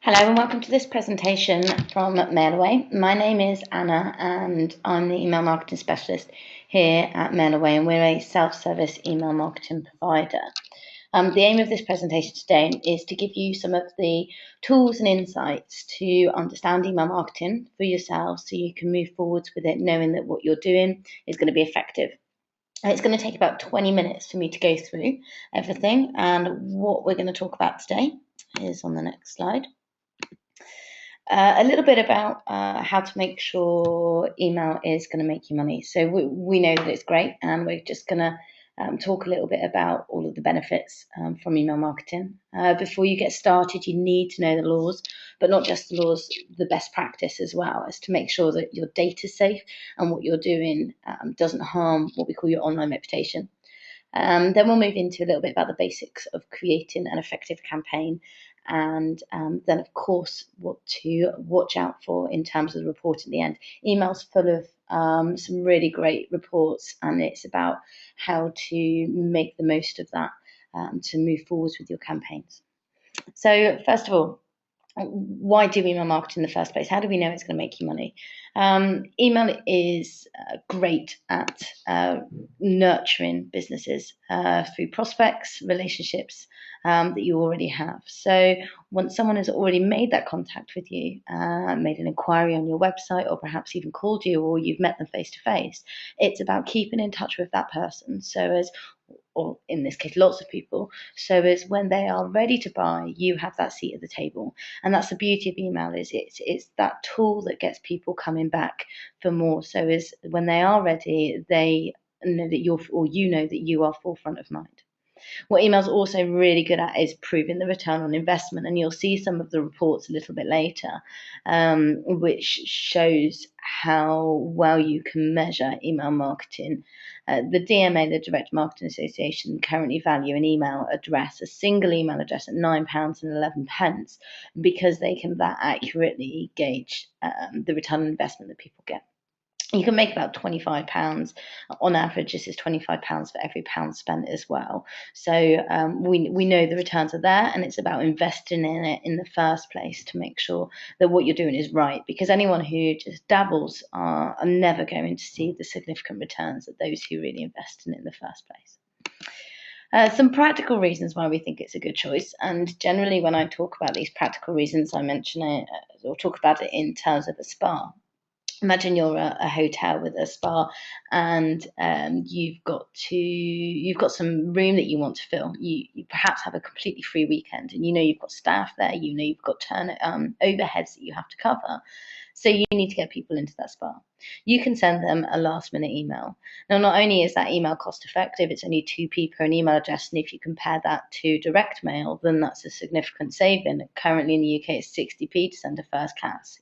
Hello and welcome to this presentation from MailAway. My name is Anna and I'm the email marketing specialist here at MailAway, and we're a self-service email marketing provider. The aim of this presentation today is to give you some of the tools and insights to understand email marketing for yourself so you can move forwards with it knowing that what you're doing is going to be effective. It's going to take about 20 minutes for me to go through everything, and what we're going to talk about today is on the next slide. A little bit about how to make sure email is going to make you money. So we know that it's great, and we're just going to talk a little bit about all of the benefits from email marketing. Before you get started, you need to know the laws, but not just the laws, the best practice as well, as to make sure that your data's safe and what you're doing doesn't harm what we call your online reputation. Then we'll move into a little bit about the basics of creating an effective campaign, and then, of course, what to watch out for in terms of the report at the end. Email's full of some really great reports, and it's about how to make the most of that to move forwards with your campaigns. So, first of all, why do email market in the first place? How do we know it's going to make you money? Email is great at nurturing businesses through prospects, relationships that you already have. So once someone has already made that contact with you, made an inquiry on your website, or perhaps even called you, or you've met them face to face, it's about keeping in touch with that person. So as or in this case, lots of people, so as when they are ready to buy, you have that seat at the table. And that's the beauty of email, is it's that tool that gets people coming back for more. So as when they are ready, they know that you know that you are forefront of mind. What email's also really good at is proving the return on investment, and you'll see some of the reports a little bit later, which shows how well you can measure email marketing. The DMA, the Direct Marketing Association, currently value an email address, a single email address, at £9.11, because they can that accurately gauge the return on investment that people get. You can make about £25 on average. This is £25 for every pound spent as well. So we know the returns are there, and it's about investing in it in the first place to make sure that what you're doing is right, because anyone who just dabbles are never going to see the significant returns that those who really invest in it in the first place. Some practical reasons why we think it's a good choice, and generally when I talk about these practical reasons, I mention it or talk about it in terms of a spa. Imagine you're a hotel with a spa, and you've got some room that you want to fill. You perhaps have a completely free weekend, and you know you've got staff there. You know you've got overheads that you have to cover. So you need to get people into that spa. You can send them a last minute email. Now, not only is that email cost effective, it's only 2p per an email address, and if you compare that to direct mail, then that's a significant saving. Currently in the UK, it's 60p to send a first class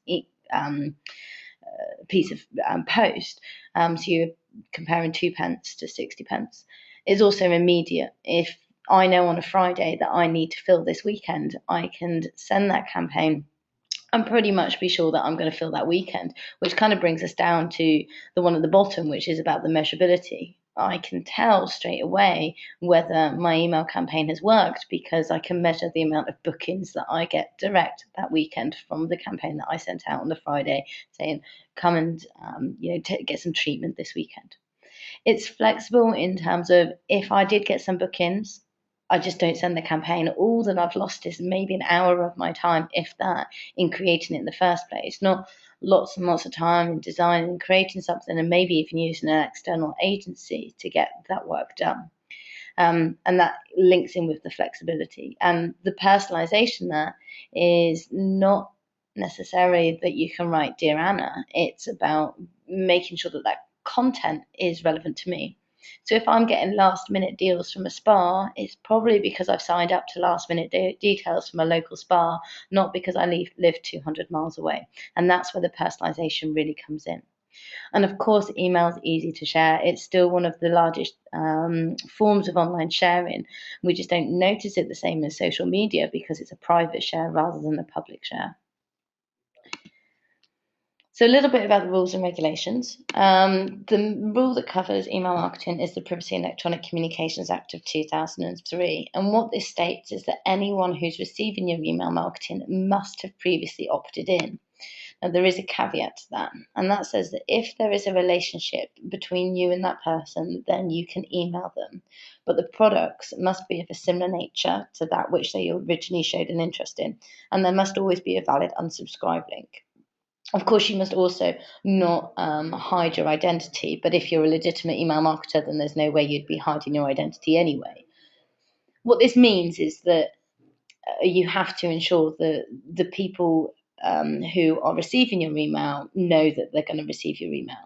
piece of post. So you're comparing 2p to 60p. It's also immediate. If I know on a Friday that I need to fill this weekend, I can send that campaign and pretty much be sure that I'm going to fill that weekend, which kind of brings us down to the one at the bottom, which is about the measurability. I can tell straight away whether my email campaign has worked, because I can measure the amount of bookings that I get direct that weekend from the campaign that I sent out on the Friday, saying, come and get some treatment this weekend. It's flexible in terms of, if I did get some bookings, I just don't send the campaign. All that I've lost is maybe an hour of my time, if that, in creating it in the first place. Not lots and lots of time in designing and creating something, and maybe even using an external agency to get that work done. And that links in with the flexibility. And the personalization there is not necessarily that you can write Dear Anna. It's about making sure that that content is relevant to me. So if I'm getting last minute deals from a spa, it's probably because I've signed up to last minute details from a local spa, not because I live 200 miles away. And that's where the personalization really comes in. And of course, email is easy to share. It's still one of the largest forms of online sharing. We just don't notice it the same as social media, because it's a private share rather than a public share. So a little bit about the rules and regulations. The rule that covers email marketing is the Privacy and Electronic Communications Act of 2003. And what this states is that anyone who's receiving your email marketing must have previously opted in. Now, there is a caveat to that, and that says that if there is a relationship between you and that person, then you can email them. But the products must be of a similar nature to that which they originally showed an interest in, and there must always be a valid unsubscribe link. Of course, you must also not hide your identity, but if you're a legitimate email marketer, then there's no way you'd be hiding your identity anyway. What this means is that you have to ensure that the people who are receiving your email know that they're going to receive your email.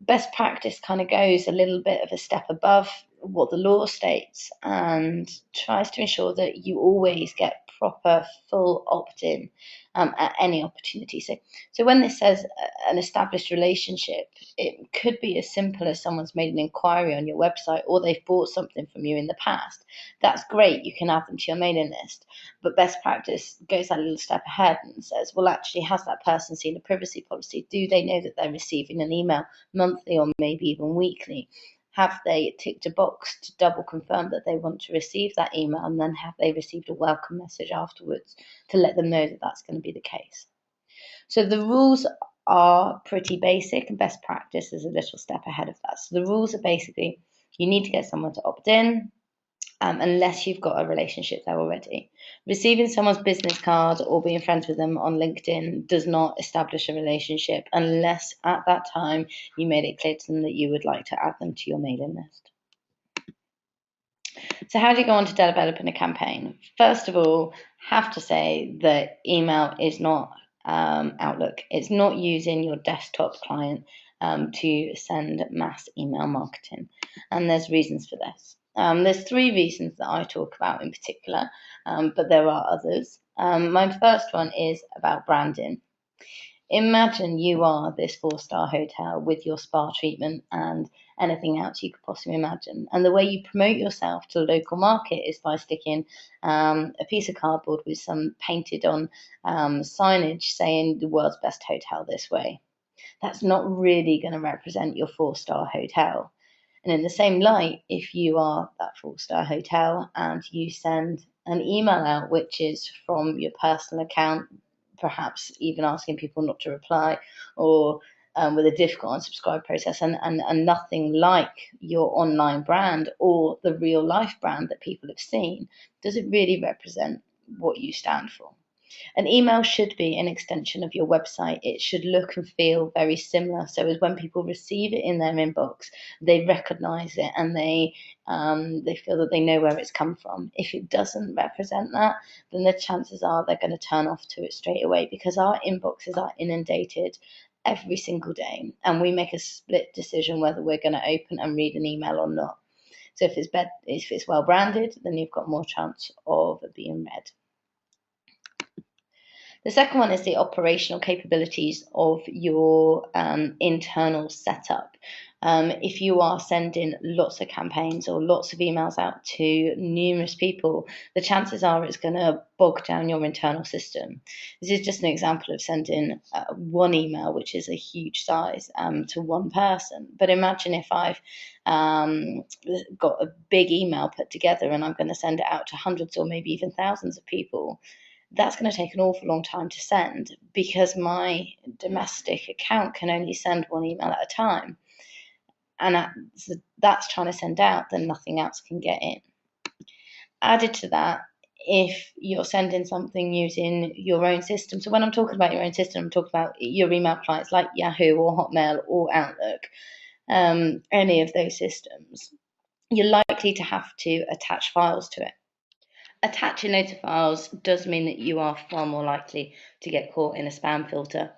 Best practice kind of goes a little bit of a step above what the law states and tries to ensure that you always get proper full opt-in at any opportunity. So when this says an established relationship, it could be as simple as someone's made an inquiry on your website or they've bought something from you in the past. That's great, you can add them to your mailing list. But best practice goes that little step ahead and says, well, actually, has that person seen a privacy policy? Do they know that they're receiving an email monthly or maybe even weekly? Have they ticked a box to double confirm that they want to receive that email, and then have they received a welcome message afterwards to let them know that that's going to be the case? So the rules are pretty basic, and best practice is a little step ahead of that. So the rules are basically you need to get someone to opt in, unless you've got a relationship there already. Receiving someone's business card or being friends with them on LinkedIn does not establish a relationship unless at that time you made it clear to them that you would like to add them to your mailing list. So how do you go on to developing a campaign? First of all, have to say that email is not Outlook. It's not using your desktop client to send mass email marketing. And there's reasons for this. There's three reasons that I talk about in particular, but there are others. My first one is about branding. Imagine you are this 4-star hotel with your spa treatment and anything else you could possibly imagine. And the way you promote yourself to the local market is by sticking a piece of cardboard with some painted on signage saying the world's best hotel this way. That's not really going to represent your 4-star hotel. And in the same light, if you are that 4-star hotel and you send an email out, which is from your personal account, perhaps even asking people not to reply, or with a difficult unsubscribe process, and nothing like your online brand or the real life brand that people have seen, does it really represent what you stand for? An email should be an extension of your website. It should look and feel very similar. So as when people receive it in their inbox, they recognize it and they feel that they know where it's come from. If it doesn't represent that, then the chances are they're going to turn off to it straight away, because our inboxes are inundated every single day, and we make a split decision whether we're going to open and read an email or not. So if it's well branded, then you've got more chance of being read. The second one is the operational capabilities of your internal setup. If you are sending lots of campaigns or lots of emails out to numerous people, the chances are it's going to bog down your internal system. This is just an example of sending one email, which is a huge size, to one person. But imagine if I've got a big email put together and I'm going to send it out to hundreds or maybe even thousands of people. That's going to take an awful long time to send, because my domestic account can only send one email at a time. And that's trying to send out, then nothing else can get in. Added to that, if you're sending something using your own system, so when I'm talking about your own system, I'm talking about your email clients like Yahoo or Hotmail or Outlook, any of those systems, you're likely to have to attach files to it. Attaching loads of files does mean that you are far more likely to get caught in a spam filter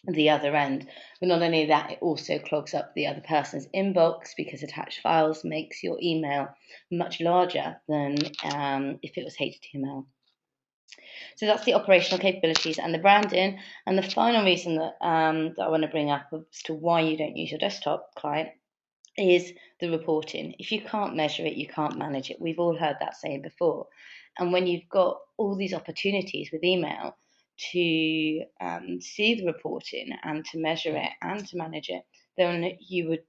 at the other end. But not only that, it also clogs up the other person's inbox, because attached files makes your email much larger than if it was HTML. So that's the operational capabilities and the branding. And the final reason that I want to bring up as to why you don't use your desktop client is the reporting. If you can't measure it, you can't manage it. We've all heard that saying before. And when you've got all these opportunities with email, to see the reporting and to measure it and to manage it, then you'd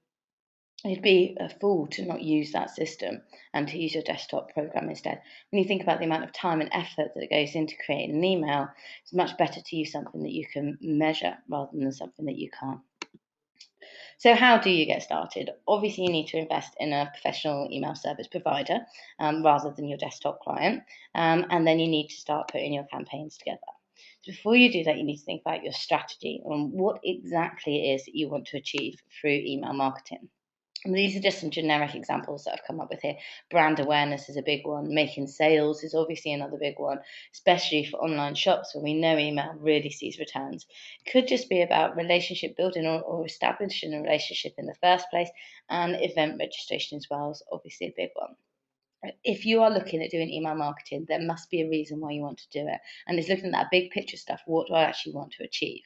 be a fool to not use that system and to use your desktop program instead. When you think about the amount of time and effort that goes into creating an email, it's much better to use something that you can measure rather than something that you can't. So how do you get started? Obviously, you need to invest in a professional email service provider rather than your desktop client. And then you need to start putting your campaigns together. So before you do that, you need to think about your strategy and what exactly it is that you want to achieve through email marketing. And these are just some generic examples that I've come up with here. Brand awareness is a big one. Making sales is obviously another big one, especially for online shops where we know email really sees returns. It could just be about relationship building or establishing a relationship in the first place, and event registration as well is obviously a big one. If you are looking at doing email marketing, there must be a reason why you want to do it. And it's looking at that big picture stuff. What do I actually want to achieve?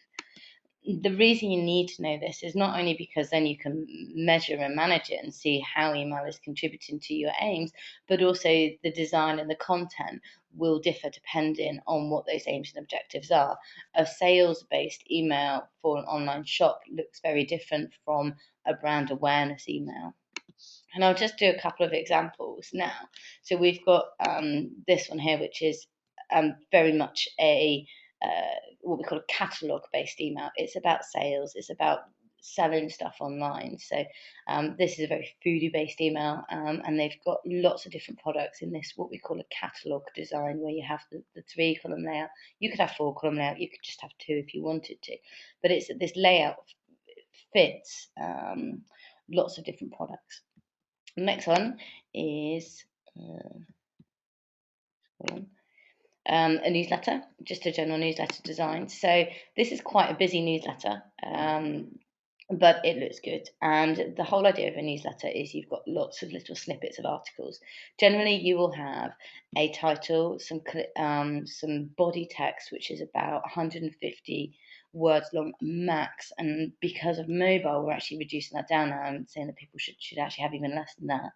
The reason you need to know this is not only because then you can measure and manage it and see how email is contributing to your aims, but also the design and the content will differ depending on what those aims and objectives are. A sales-based email for an online shop looks very different from a brand awareness email. And I'll just do a couple of examples now. So we've got this one here, which is very much what we call a catalogue based email. It's about sales, it's about selling stuff online. So this is a very foodie based email, and they've got lots of different products in this, what we call a catalogue design, where you have the 3-column layout. You could have 4-column layout, you could just have 2 if you wanted to, but it's this layout fits lots of different products. The next one is a newsletter, just a general newsletter design. So this is quite a busy newsletter, but it looks good. And the whole idea of a newsletter is you've got lots of little snippets of articles. Generally, you will have a title, some body text, which is about 150 words long max. And because of mobile, we're actually reducing that down now. I'm saying that people should actually have even less than that.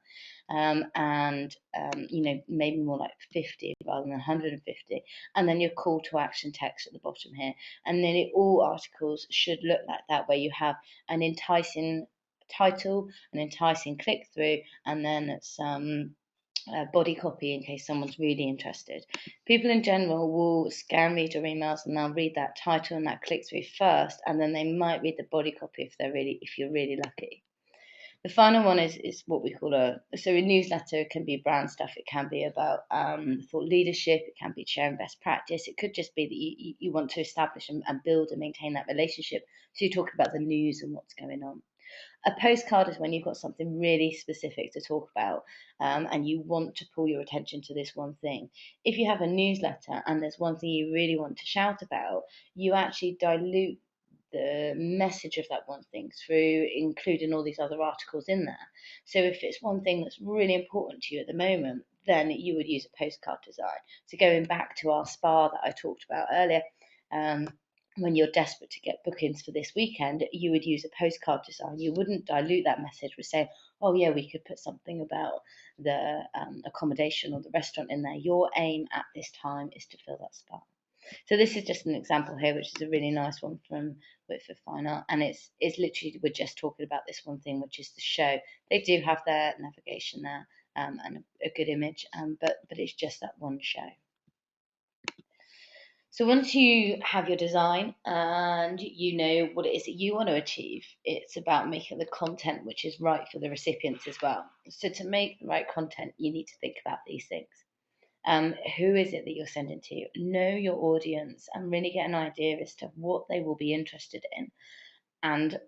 Maybe more like 50 rather than 150. And then your call to action text at the bottom here. And nearly all articles should look like that, where you have an enticing title, an enticing click through, and then some body copy in case someone's really interested. People in general will scan read your emails and they'll read that title and that click through first, and then they might read the body copy if you're really lucky. The final one is what we call a newsletter. Can be brand stuff. It can be about thought leadership. It can be sharing best practice. It could just be that you want to establish and build and maintain that relationship. So you talk about the news and what's going on. A postcard is when you've got something really specific to talk about, and you want to pull your attention to this one thing. If you have a newsletter and there's one thing you really want to shout about, you actually dilute the message of that one thing through including all these other articles in there. So if it's one thing that's really important to you at the moment, then you would use a postcard design. So going back to our spa that I talked about earlier, when you're desperate to get bookings for this weekend, you would use a postcard design. You wouldn't dilute that message with saying, oh yeah, we could put something about the accommodation or the restaurant in there. Your aim at this time is to fill that spa. So this is just an example here, which is a really nice one from Whitford Fine Art, and it's literally, we're just talking about this one thing, which is the show. They do have their navigation there, and a good image, but it's just that one show. So once you have your design and you know what it is that you want to achieve, it's about making the content which is right for the recipients as well. So to make the right content, you need to think about these things. Who is it that you're sending to? Know your audience and really get an idea as to what they will be interested in and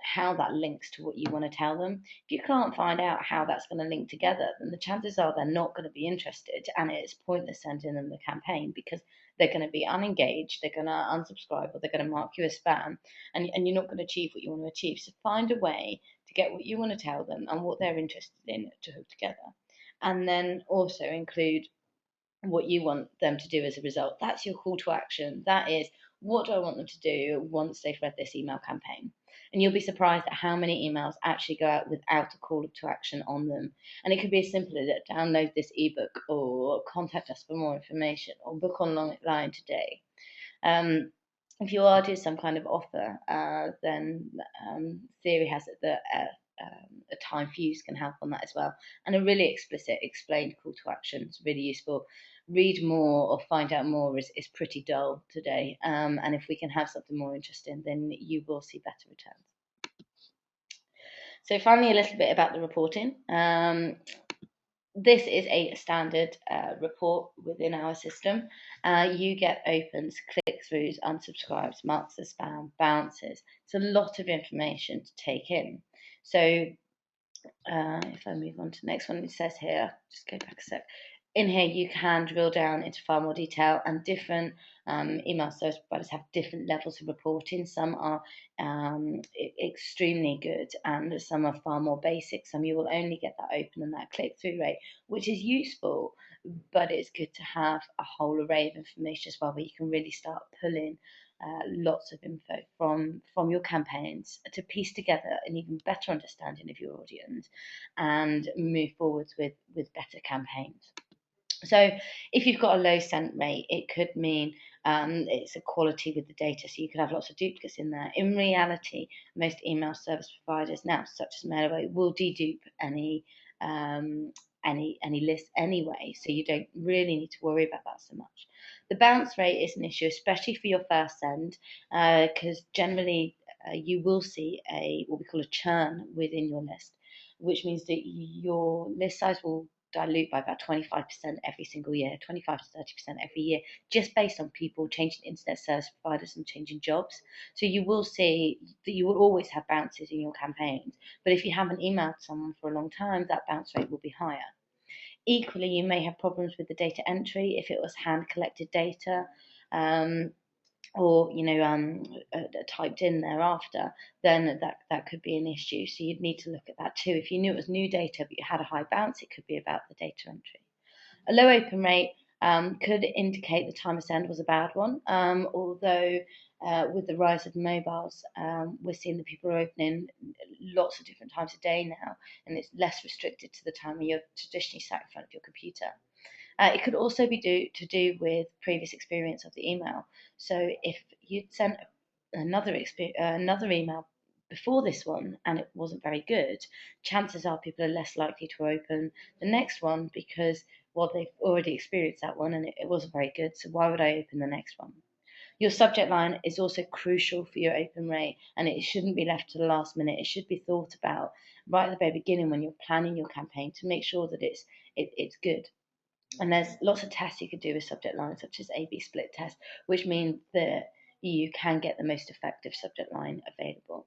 how that links to what you want to tell them. If you can't find out how that's going to link together, then the chances are they're not going to be interested, and it's pointless sending them the campaign because they're going to be unengaged, they're going to unsubscribe, or they're going to mark you as spam, and you're not going to achieve what you want to achieve. So find a way to get what you want to tell them and what they're interested in to hook together, and then also include what you want them to do as a result. That's your call to action. That is, what do I want them to do once they've read this email campaign? And you'll be surprised at how many emails actually go out without a call to action on them. And it could be as simple as download this ebook, or contact us for more information, or book online today. If you are doing some kind of offer, then theory has it that a time fuse can help on that as well. And a really explicit, explained call to action is really useful. Read more or find out more is pretty dull today. And if we can have something more interesting, then you will see better returns. So finally, a little bit about the reporting. This is a standard report within our system. You get opens, click-throughs, unsubscribes, marks as spam, bounces. It's a lot of information to take in. So if I move on to the next one, it says here, just go back a sec. In here, you can drill down into far more detail, and different email service providers have different levels of reporting. Some are extremely good, and some are far more basic. Some you will only get that open and that click-through rate, which is useful, but it's good to have a whole array of information as well, where you can really start pulling lots of info from your campaigns to piece together an even better understanding of your audience and move forwards with better campaigns. So if you've got a low sent rate, it could mean it's a quality with the data, so you could have lots of duplicates in there. In reality, most email service providers now, such as Mailaway, will dedupe any list anyway, so you don't really need to worry about that so much. The bounce rate is an issue, especially for your first send, because generally you will see what we call a churn within your list, which means that your list size will dilute by about 25% every single year, 25 to 30% every year, just based on people changing internet service providers and changing jobs. So you will see that you will always have bounces in your campaigns, but if you haven't emailed someone for a long time, that bounce rate will be higher. Equally, you may have problems with the data entry if it was hand collected data. Or typed in thereafter, then that could be an issue. So you'd need to look at that too. If you knew it was new data but you had a high bounce, it could be about the data entry. A low open rate could indicate the time of send was a bad one, although with the rise of mobiles, we're seeing that people are opening lots of different times a day now, and it's less restricted to the time when you're traditionally sat in front of your computer. It could also be to do with previous experience of the email. So if you'd sent another email before this one and it wasn't very good, chances are people are less likely to open the next one because, well, they've already experienced that one and it wasn't very good. So why would I open the next one? Your subject line is also crucial for your open rate, and it shouldn't be left to the last minute. It should be thought about right at the very beginning when you're planning your campaign to make sure that it's good. And there's lots of tests you could do with subject lines, such as A/B split test, which means that you can get the most effective subject line available.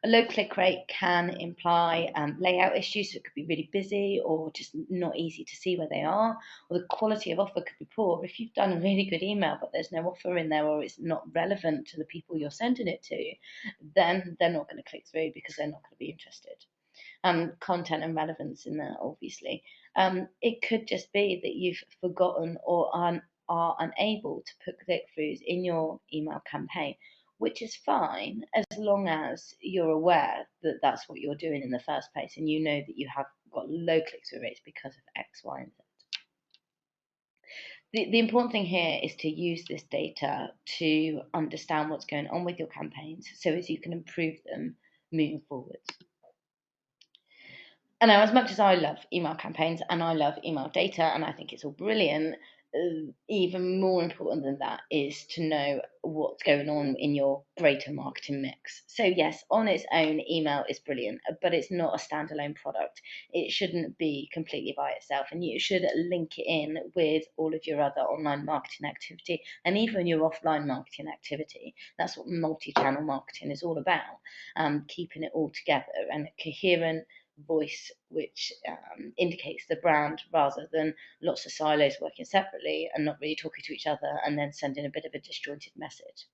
A low click rate can imply layout issues, so it could be really busy or just not easy to see where they are, or the quality of offer could be poor. If you've done a really good email but there's no offer in there or it's not relevant to the people you're sending it to, then they're not going to click through because they're not going to be interested. Content and relevance in there, obviously. It could just be that you've forgotten or are unable to put click-throughs in your email campaign, which is fine as long as you're aware that that's what you're doing in the first place and you know that you have got low click-through rates because of X, Y, and Z. The important thing here is to use this data to understand what's going on with your campaigns so as you can improve them moving forwards. And now, as much as I love email campaigns and I love email data and I think it's all brilliant, even more important than that is to know what's going on in your greater marketing mix. So yes, on its own, email is brilliant, but it's not a standalone product. It shouldn't be completely by itself, and you should link it in with all of your other online marketing activity and even your offline marketing activity. That's what multi-channel marketing is all about, keeping it all together and a coherent voice which indicates the brand rather than lots of silos working separately and not really talking to each other and then sending a bit of a disjointed message.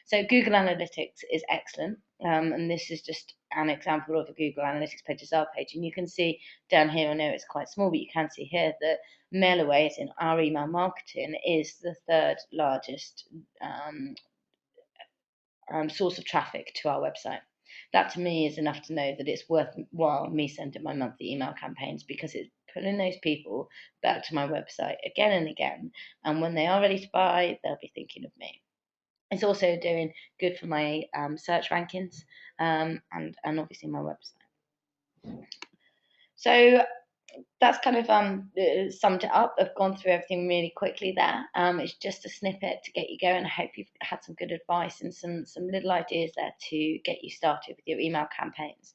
So Google Analytics is excellent, and this is just an example of a Google Analytics page result page, and you can see down here, I know it's quite small, but you can see here that Mailaway, as in our email marketing, is the third largest source of traffic to our website. That to me is enough to know that it's worthwhile me sending my monthly email campaigns because it's pulling those people back to my website again and again. And when they are ready to buy, they'll be thinking of me. It's also doing good for my search rankings, and obviously my website. So that's kind of summed it up. I've gone through everything really quickly there. It's just a snippet to get you going. I hope you've had some good advice and some little ideas there to get you started with your email campaigns.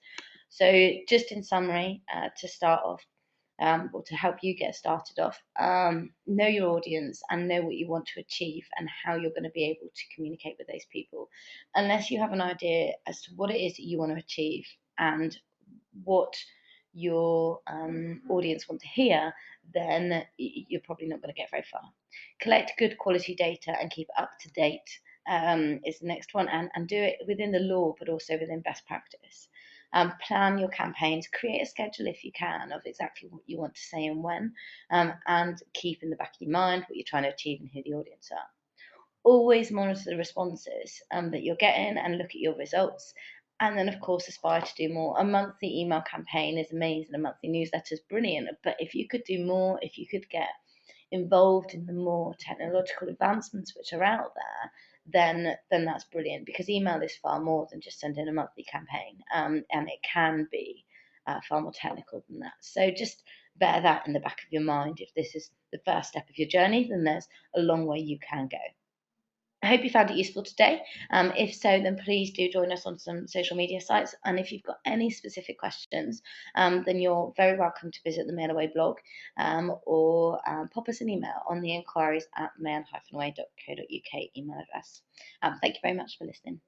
So just in summary, to start off, or to help you get started off, know your audience and know what you want to achieve and how you're going to be able to communicate with those people. Unless you have an idea as to what it is that you want to achieve and what your audience want to hear, then you're probably not going to get very far. Collect good quality data and keep up to date is the next one, and do it within the law, but also within best practice. Plan your campaigns, create a schedule if you can of exactly what you want to say and when, and keep in the back of your mind what you're trying to achieve and who the audience are. Always monitor the responses that you're getting and look at your results. And then, of course, aspire to do more. A monthly email campaign is amazing, a monthly newsletter is brilliant. But if you could do more, if you could get involved in the more technological advancements which are out there, then that's brilliant, because email is far more than just sending a monthly campaign, and it can be far more technical than that. So just bear that in the back of your mind. If this is the first step of your journey, then there's a long way you can go. I hope you found it useful today. If so, then please do join us on some social media sites. And if you've got any specific questions, then you're very welcome to visit the MailAway blog, or pop us an email on the inquiries@mail-away.co.uk email address. Thank you very much for listening.